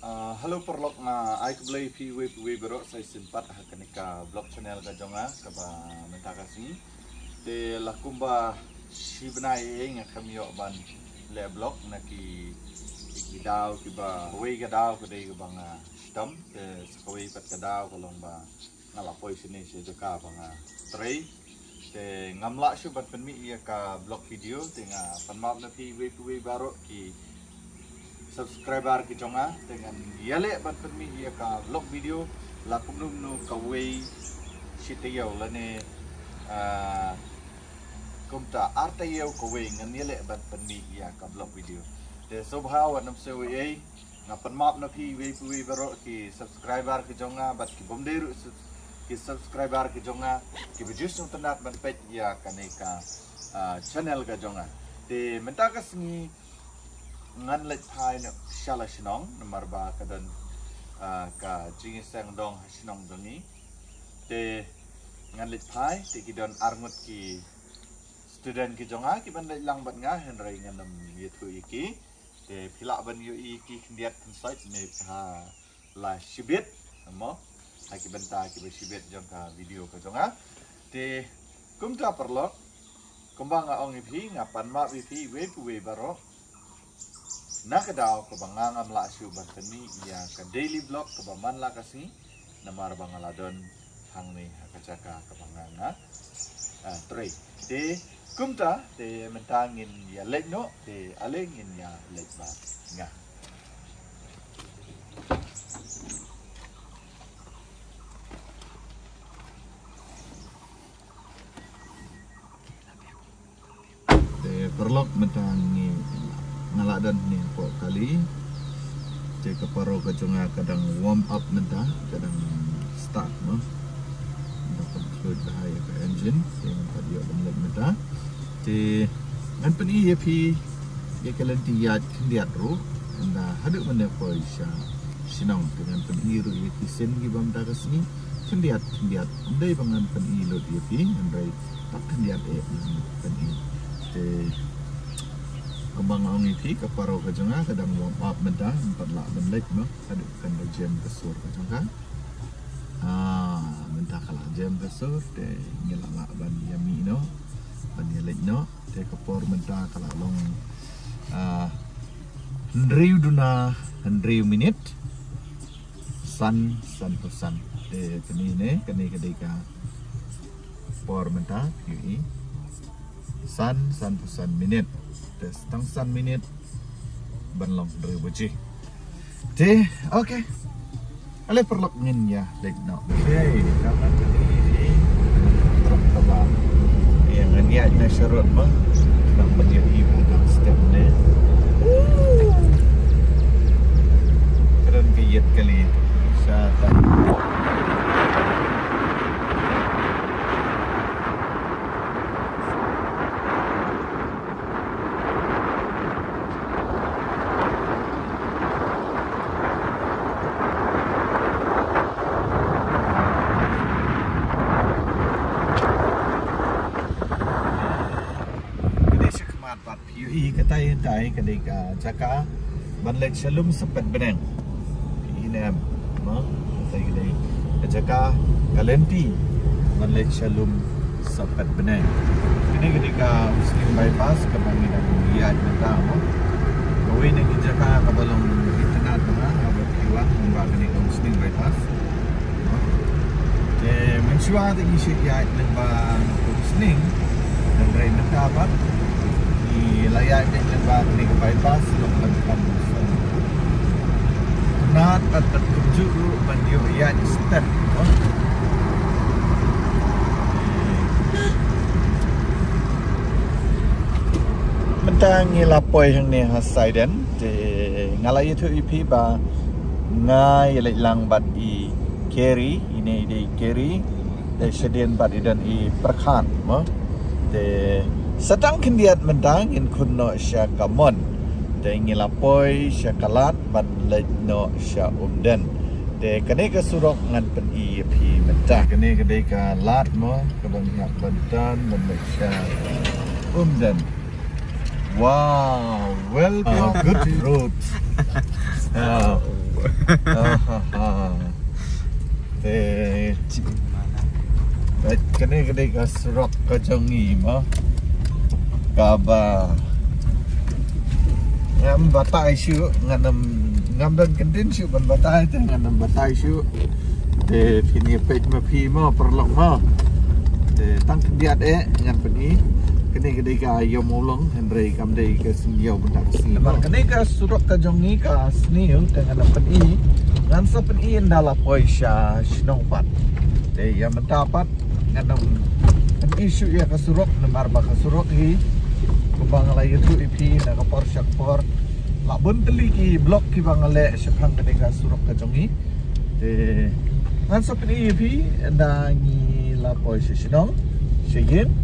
Halo perlok na ay keblay piwe berok saya sempat hakanika blog channel kajonga kaba mentakasi de lakumba shibnai nga kami ban le blog naki daw kiba way gadaw kade bang stam sakaway pat gadaw kolong ba ngalapoy sini si joka bang tray de ngamla shu bat penmi ya ka blog video tinga panmap na piwe barok ki subscriber ki jonga dengan yale ban permi ya ka vlog video la kumnum no ka way shitayau lane kumta artayau ka way ngan yale ban permi ya ka vlog video de sobha wa nam se way na panmap na phi way baro ki subscriber ki jonga bat ki bomderu ki subscriber ki jonga ki bijus no tanat ban pet ya kaneka channel ka jonga de mentakas ni ngan lek thai ne shala shinong nomor ba kadan ka jing sang dong shinong dongi te ngan lek thai te kidon arngut ki student ki jonga ki ban lek lang bat nga hen rai ngan nam ye thu iki te phila ban yu iki khiat site ne ha la shibit mo ha ki banta ki shibit jong ka video ka jonga te kumta perlo kumbang ong ipi ngapan ma ipi we baro nakadaw kabangang amla asyu bantani ya ka daily vlog kabaman la kasi namar bangaladon hangni hakacaka kabangang na tray te kumta te mentangin ya legno te alengin ya legba nga te perlok mentangin ngaladan ni po kali cek keparo kacunga kadang warm up mentah kadang start no dapat fluid bahaya ke engine yang tadi ada mentah te ngan peni ye pi ye kalen tiat kendiat ru anda haduk menda po isya sinong dengan peni ru ye kisen gi bam dagas ni kendiat andai bangan peni lo ye pi andai tak kendiat peni te kembang ong ipi kaparo kajonga kadang warm up mentah 4 lak menit no hadupkan jam kesur kajonga mentah kala jam kesur de ngilala ban yami no ban yelek no de kapor mentah kala long hendriu duna hendriu minit san pesan de kini ne kini kedika por mentah yui san pesan minit setang san minit banlong dari wajah. Deh, oke. Ale perlok ngin ya, like now. Okay, karena ini terang tebal. Yang ini ada syarat mah, nak menjadi ibu dan step ni. Keren kayat kali syatan. Katai ketika caka banlek shalom sepet beneng ini mo katai kedai caka kalenti banlek shalom sepet beneng ini ketika muslim bypass kebanginan liat mata mo kawin ni caka kabalong internet na abot iwan mbak ni muslim bypass mensua tadi siya lembang muslim dan rai nakabat layak dengan bang ni ke bypass long lakukan nat atau tujuh banyu yang step mentang ngilapoi yang ni hasai dan ngalai itu ipi ba ngai lang bat I carry ini di carry sedian bat dan I perkhan mo de Sedang kendiat mendang in kuno sya kamon de ngilapoi sya kalat ban lejno sya umden de kene ke surok ngan pen I pi mentah kene ke ka lat mo ke banyak bantan ban sya umden wow well good road Kene gede ka surok ka jongi mo. Kaba ngam batai syu ngam dan kentin syu ban batai te ngam batai syu te fini page ma phi mo perlok mo te tang diat ngan peni kene gede ka yo molong henry kam dei ka sinyo bentak sini mar kene ka surok ka jongi ka sni dengan peni ngan sa peni ndala poisha shnong pat te ya mendapat ngan isu ya ka surok nemar ba ka surok hi kubang lagi tu ipi nak kapor syakpor lak bunteli ki blok ki bangale syapang kedeka surok ka jongi te ngan sapni ipi ndangi la poi shinong shigin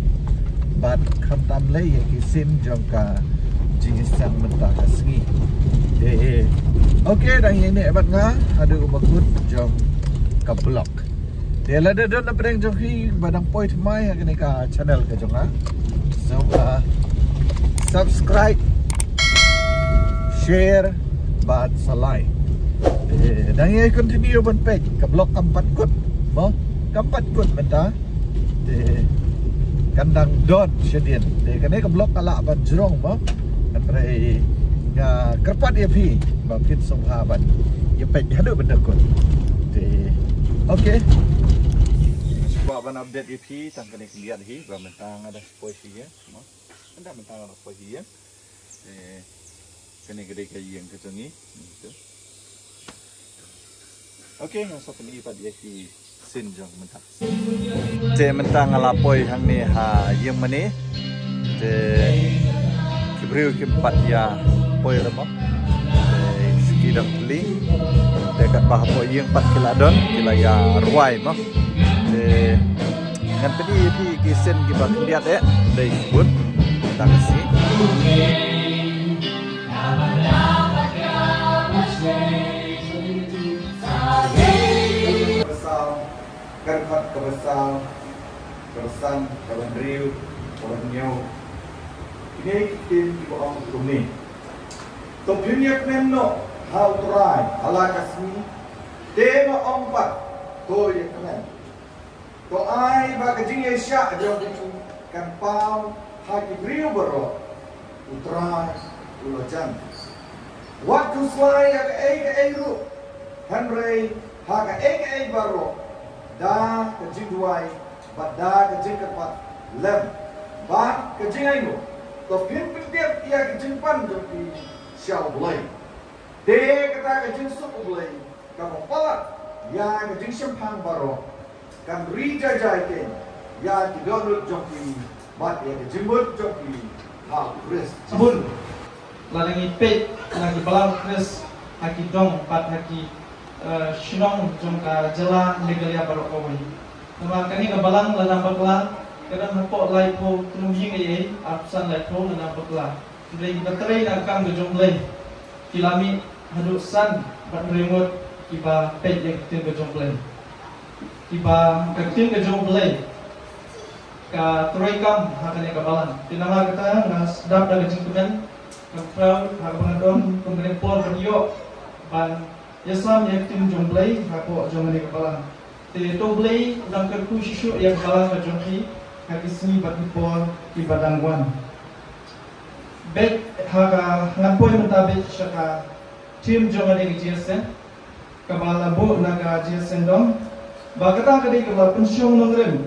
bat khantam le ye ki sin jongka jingis sang mentah kasngi te okey dan ini ebat nga ada ubakut jong ka blok te la de don apreng jonghi badang poi thmai kedeka channel ka jonga so subscribe, share, bat salai. Dan ia continue ban page ke blok kampat kut, mo kampat kut benda. Kandang don sedien. Kene ke blok kalak ban jerong mo. Andre nga kerpat ia pi, bapit songha ban. Ia page hadu benda kut. Okay. Sebab ban update ia pi tang kene lihat hi, ba mentang ada posisi ya, mo. Anda mentang apa lagi ya? Kena gede kaji yang kecengi. Okey, masuk ni pada ki sin jong mentang. Te mentang lapoi hang ni ha yang mana? Te kibriu kimpat ya poi lama. Sekidang beli. Dekat bahapo yang 4 kiladon, kila ya ruai mah. Te ngan pedi pi ki sin ki bak lihat dari sebut. Taksi. Kerpat kebesar, kebesan, kawan riu, kawan nyau. Ini tim di bawah ini. Topinyak neno, how try, ala kasmi. Tema ompat, to yang kena. To ai bagajing Asia jauh kan pau. Haki beriu bero utrai ulajan waktu selai haka ru Henry haka baro da kejingduai bada kejing kepat lem ba kejing ainu to pin pintiap ia kejingpan joki sial bulai de kata kejing sup bulai kamu palat ya kejing sempang baro kan rijajai ken ya kidonut joki mat ya jembut joki ha kris sabun lalangi pet lagi balang kris haki dong pat haki shinong jongka jala legalia barok kawai nama kani ka balang lana bakla kadang hapok lai po tunujing ai apsan lai po lana bakla dei batrai na kam ge jonglai kilami hadu san bat remote kiba pet yang tin ge jonglai kiba katin ge jonglai ka troikam hakane kabalan tinama kata nas dap daga jingkudan kapal hakbanadon pengene pol radio ban yasam yang tim jomblai hako jomane kabalan te toblai udang kerku shishu yang kabalan ka jongki hakisni batipol ki badangwan bet haka ngapoi mentabe shaka tim jomane ki jesen kabala bo naga jesen dom bagata kadi kabal pensiong nongrem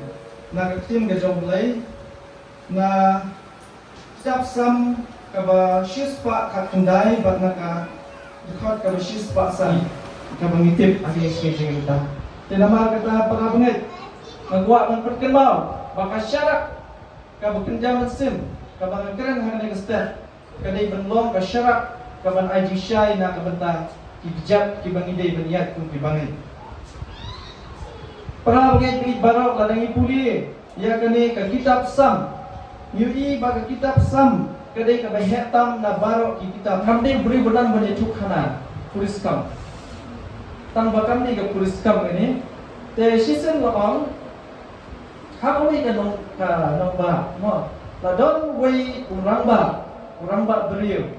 na tim ke jomblai na setiap sam kaba shispa kat kendai bat naka dekat kaba shispa san kaba ngitip agi skejing kita tinamar kata para benget nagwa man perkenbau baka syarak kaba kenjam sim kaba ngkeren hangane gestet kadai benlong ka syarak kaba aji syai na kabenta kibjat kibangidei beniat kun kibangai para benget bit barok ladangi puli ya kene ka kitab sam yui baga kitab sam kadai ka bahetam na barok ki kitab kamde beri benan bani tukhana puriskam tang bakam ni ka puriskam ini te sisen lapang hakoni ka nong ba mo la don wei urang ba beriu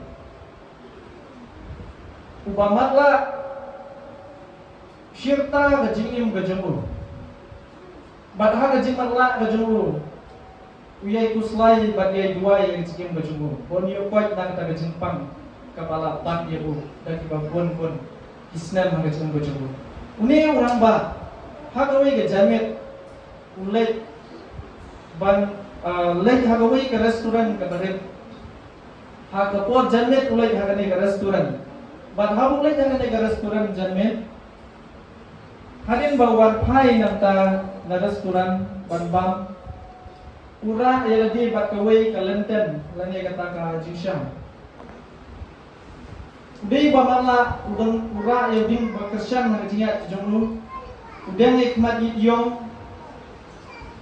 ubamatla Syirta gajing gajamu. Badha gajing marla gajamu. Uyai kuslai bagai dua yang gajing gajamu. Pon yo koit nak ta gajing pang kepala tak ya bu. Dan kiba pon Islam gajing gajamu. Uni orang ba hagawai gajamet ulai ban lek hagawai ke restoran ke baret. Hagapor jamet ulai hagane ke restoran. Ban habu ulai hagane ke restoran jamet. Hadin bawan pai nanta na restoran ban bam ura ya lagi bat kawai ka lenten lani kata ka jingsam dei bamala udang ura ya ding bakersan na jingat jonglu udang hikmat yong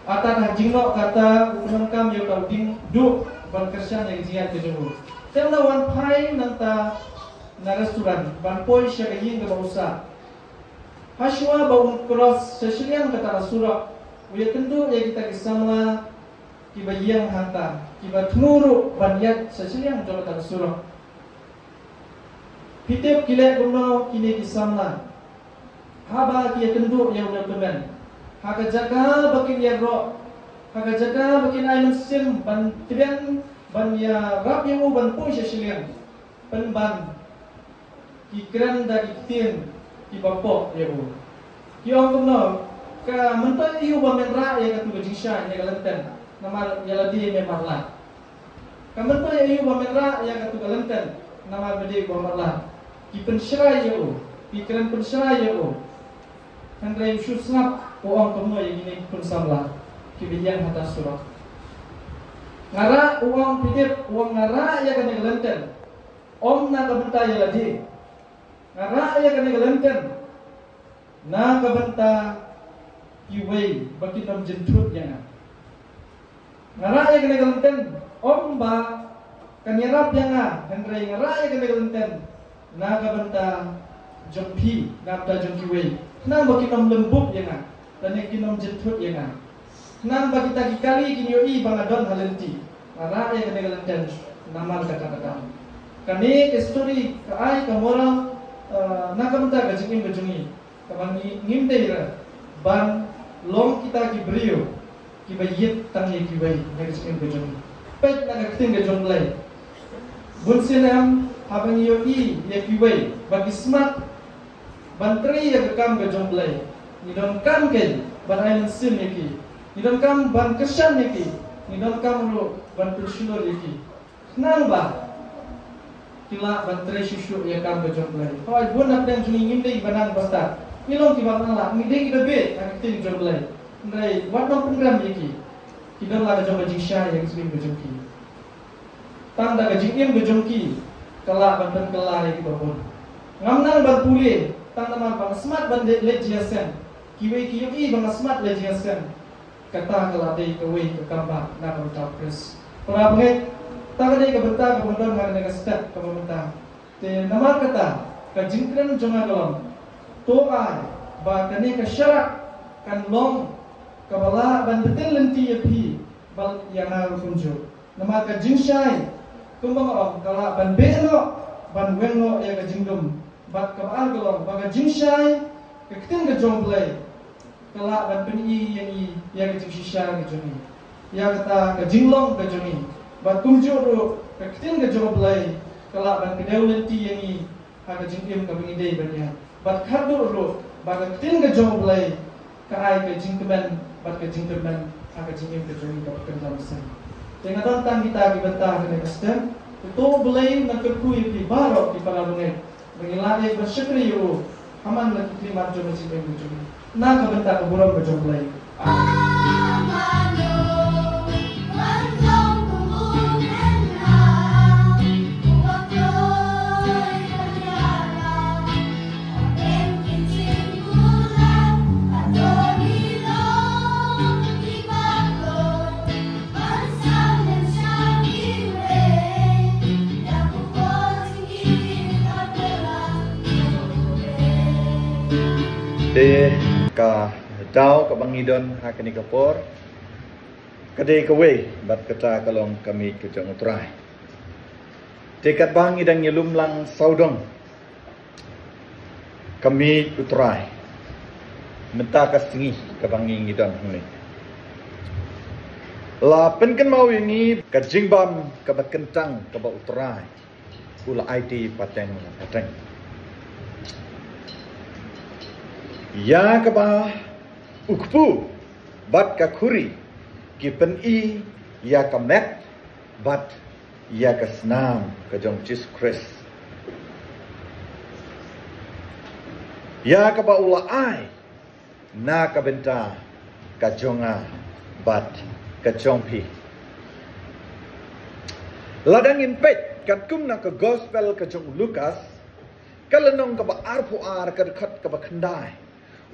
ata ka jingno kata udang kam yo ka ding du bakersan na jingat jonglu temna wan pai nanta na restoran ban poi sya yin ga usa Hashwa bawang cross sesilian kata surah. Uya tentu ya kita kisamla kiba yang hanta kiba tmuru banyat sesilian jolo kata surah. Pitep kile gumno kini kisamla. Haba kia tentu ya udah teman. Haka jaga bakin ya ro. Haka jaga bakin ayam sim ban tiben ban ya rap yang ban pun sesilian. Ban kikran dari tin Ibapo ya bu. Kiong kumno ka mentai iu ba menra ya katu gajisha ya galenten. Nama ya ladi memarla. Ka mentai iu ba menra ya katu galenten. Nama bede ba marla. Ki pensrai ya bu. Pikiran pensrai ya bu. Handrai susnap uang kumno ya gini pensamla. Ki biyan hata surah. Ngara uang pidip uang ngara ya kane galenten. Om na ka mentai ya ladi. Ngara ya kena galenten na kabanta iway baki nam jentut yang ngara ya kena galenten om ba kanyarap yang hendrai ngara ya kena galenten na kabanta jompi nabda jompi way na baki nam lembut yang dan yang kinom jentut yang na baki tagi kali kinyoi bangadon halenti ngara ya kena galenten namal kata-kata kani story kai kamora nakamta gajingin gajungi kamangi ngimdeira ban long kita ki brio ki bayit tangi ki bay gajingin gajungi pet naga kiting gajung lay bun sinam habang yo I ya ki bay bagi smart ban tri ya kam gajung lay ni don kam ken ban ain sin yaki ni don kam ban kesan yaki ni don kam ro ban pensiun yaki nang ba kila bantre susu ya kam gajong lay. Kau bun nak dan kini ngimde ibanan basta. Milong kibat nala, ngimde kita be, nak kita gajong lay. Ndai, wat no program yaki. Kita lah gajong gajing syah yang sebelum gajong ki. Tang dah gajing im gajong ki. Kala banten kala yaki babon. Ngamnang ban pulih, tang nama bang smart ban le jiasen. Kiwe kiwi bang smart le jiasen. Kata kala dei kawe ke kamba nak bertau pres. Pernah pengen Tagade ka benta ka benda ngare ka step ka benta te nama kata ka jingkran jonga golong to ai ba kane ka syarak kan long ka bala ban betel lenti yapi bal yang haru kunjo nama ka jingshai kumbang om kala ban beno ban wengo ya ka jingdum bat ka al golong ba ka jingshai ka kitin ka jomblai kala ban peni yang ya ka jingshisha ka jongi ya kata ka jinglong ka jongi Bat kumjuru kekitin ke job lay kala ban kedewlenti yang haga jingkim ka bingidei banya bat kardu ro bat kekitin ke job lay ka ai ke jingkemen bat ke jingkemen haga jingkim ke jogi ka pekerja besar dengan tentang kita dibentah dengan kestem itu belai nak kerkui di barok di para bungai mengilai bersyukri yo aman lagi terima jogi jingkim ke jogi na ka bentah ke burung ke job lay de ka dau ka bangidon ha kani kapor kade kawe bat kata kalong kami ke jong utrai tekat bang idang yelum lang saudong kami utrai menta kasingi kabangi ngidang ni la penken mau ini ka jingbam ka bakentang ka ba utrai ula IT pateng pateng ya ka ba ukpu bat ka khuri ki pen i ya ka mek bat ya ka snam ka jong Jesus Christ ya ka ba ula ai na ka benta ka jonga bat ka jongpi ladang in pet kat kum na ka gospel ka jong Lukas kalenong ka ba arpu ar ka khat ka ba khandai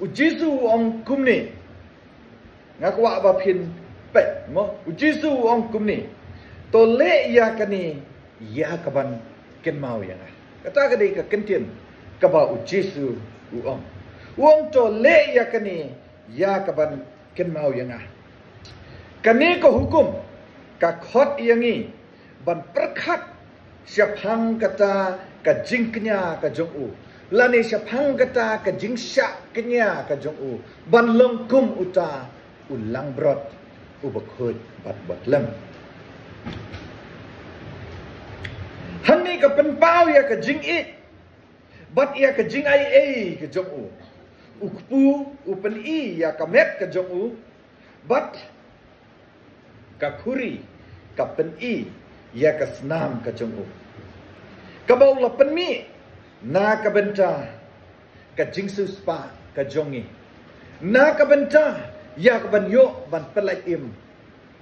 u Jesu ong kumni ngakwa ba phin pet mo u Jesu ong kumni to le ya kani ya ka ban ken mau ya kata ka dei ka kentien ka ba u Jesu u ong to le ya kani ya ka ban ken mau ya kani ko hukum ka khot yangi ban perkhat syapang kata ka jingknya ka jongu lani syapang kata ka jingsya kenya ka jongu ban lengkum uta ulang brot ubakhut bat batlem hani ka penpau ya ka jingit bat ya ka jingai ka jongu ukpu upen i ya ka met ka jongu bat ka khuri ka pen i ya ka snam ka jongu ka bau la pen mi na ka benta ka jingsu spa ka jongi na ka benta ya ka ban yo ban pelai im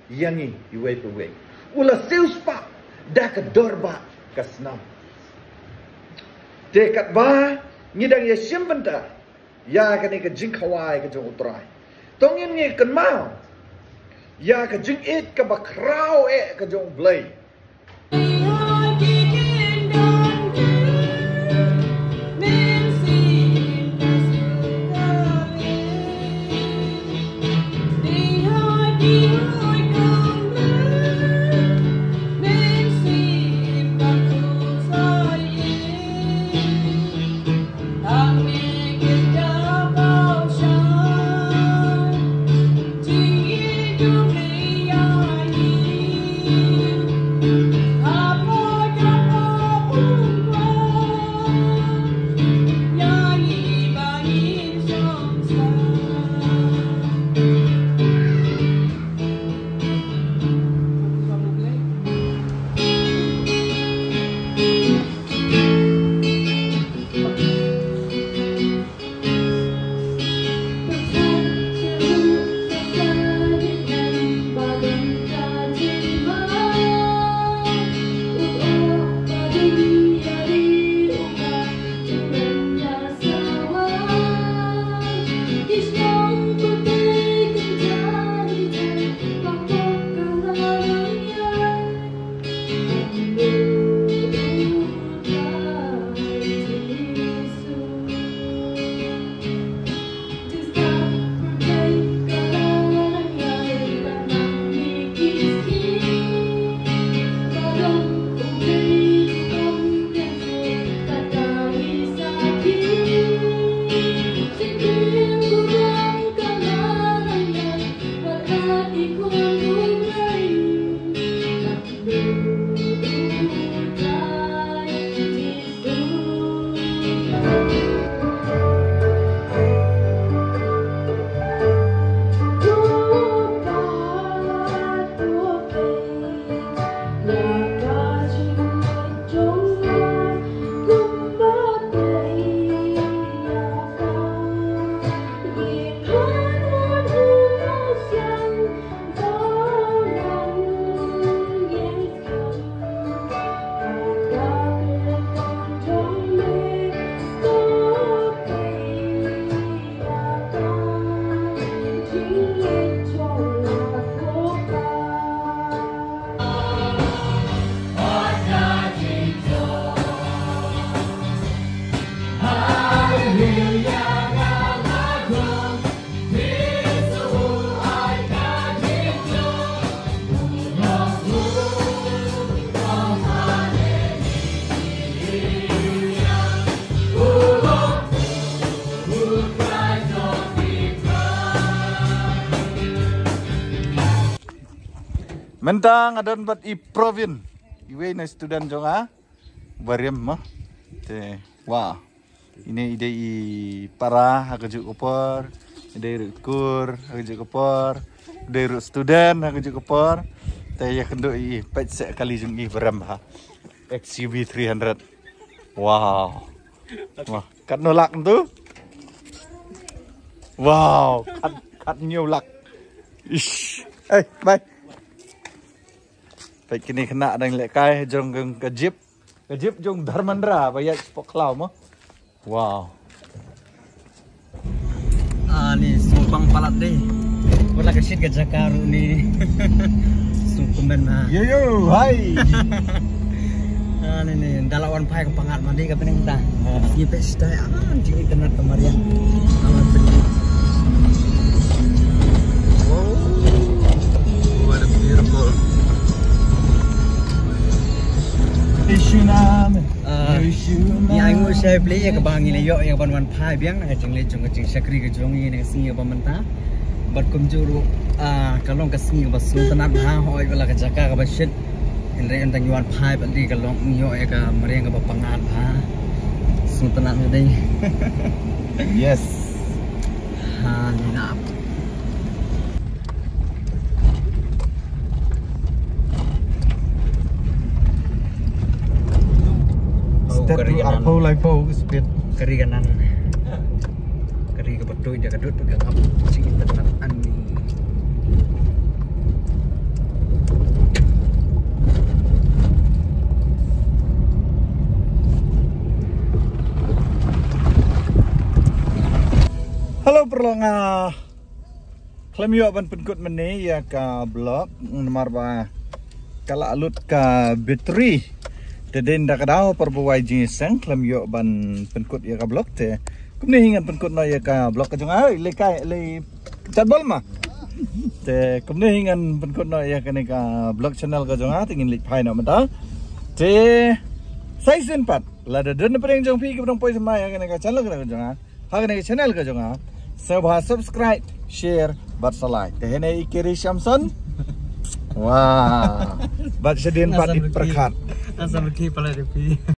yangi iwe pewe ula siu spa da ka dorba ka snam dekat ba ngidang ya sim benta ya ka ni ka jing khawai ka jong utrai tong yin ngi kan mau ya ka jing it ka ba krau ka jong blai Mentang adon bat I provin. Iwe na student jonga. Bariam mah. Te wah. Ini ide I para hakajuk kopor. Ide kur hakajuk kopor. Ide student hakajuk kopor. Te ya kendo I pet sekali jung I beram ha. XUV 300. Wow. Wah, kat nolak tu. Wow, kat nyolak. Ish. Bye. Baik kini kena dan lekai jong ke jeep jong Dharmandra bayar poklau mah. Wow. Ni sumpang palat deh. Wala kasit ke Jakarta ni. Sungkumen ha. Yo, hai. Ni dalawan pai ke pangat mandi ke pening dah. Ni pesta di internet kemarin. Amat benih. Wow. What a beautiful. Ni ai ngồi xe play ya ke bang ni yo ya ban pai biang na jeng le jong jeng sakri ke jong ni sing ya pamenta. Bat kum juru kalong ke sing ba sultanat ha hoi wala ke Jakarta ke basit. Indra yang tanyuan pai balik kalong yo ya ke mereng ke pangat ha. Sultanat ni deh. Yes. Ha ni nak. Step tu apa lagi pau speed. Kari kanan. Kari ke betul dia kedut pegang apa cing internet ani. Halo perlonga. Klaim yo ban penkut meni ya ka blog nomor ba kala alut ka bateri. Teden dak daw perbuai jinseng klaim yo ban penkut ya ka blog te. Kumni hingan penkut no ya ka blog ka jong ai le kai le chatbol ma. Te kumni hingan penkut no ya ka blog channel ka jong a tingin lik phai no mata. Te season 4 lada den pereng jong pi ke dong poi sama ya ka channel ka jong a. Ha ka channel ka jong a. Sabah subscribe, share, bat-salai. Tehene Ikiri Shamson. Wah. Bat sedin pat perkat. Asal beki pala depi.